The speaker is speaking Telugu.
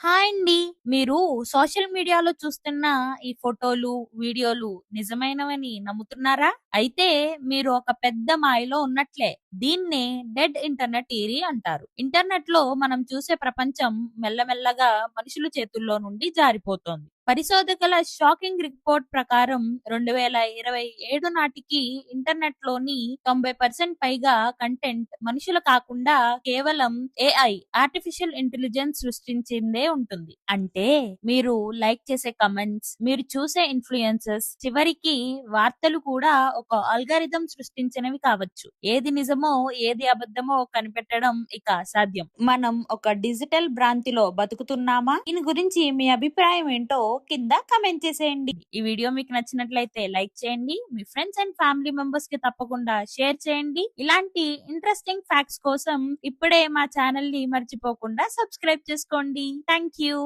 హాయ్ అండి. మీరు సోషల్ మీడియాలో చూస్తున్న ఈ ఫోటోలు, వీడియోలు నిజమైనవని నమ్ముతున్నారా? అయితే మీరు ఒక పెద్ద మాయలో ఉన్నట్లే. దీన్నే డెడ్ ఇంటర్నెట్ థియరీ అంటారు. ఇంటర్నెట్‌లో మనం చూసే ప్రపంచం మెల్లమెల్లగా మనుషుల చేతుల్లో నుండి జారిపోతోంది. పరిశోధకుల షాకింగ్ రిపోర్ట్ ప్రకారం 2027 నాటికి ఇంటర్నెట్‌లోని 90% పైగా కంటెంట్ మనుషులు కాకుండా కేవలం ఏఐ ఆర్టిఫిషియల్ ఇంటెలిజెన్స్ సృష్టించిందే ఉంటుంది. అంటే మీరు లైక్ చేసే కమెంట్స్, మీరు చూసే ఇన్‌ఫ్లుయెన్సెస్, చివరికి వార్తలు కూడా ఒక అల్గారిథం సృష్టించినవి కావచ్చు. ఏది నిజమో, ఏది అబద్ధమో కనిపెట్టడం ఇక అసాధ్యం. మనం ఒక డిజిటల్ భ్రాంతిలో బతుకుతున్నామా? దీని గురించి మీ అభిప్రాయం ఏంటో కింద కామెంట్ చేసేయండి. ఈ వీడియో మీకు నచ్చినట్లయితే లైక్ చేయండి. మీ ఫ్రెండ్స్ అండ్ ఫ్యామిలీ మెంబర్స్ కి తప్పకుండా షేర్ చేయండి. ఇలాంటి ఇంట్రెస్టింగ్ ఫ్యాక్ట్స్ కోసం ఇప్పుడే మా ఛానల్ ని మర్చిపోకుండా సబ్స్క్రైబ్ చేసుకోండి. Thank you.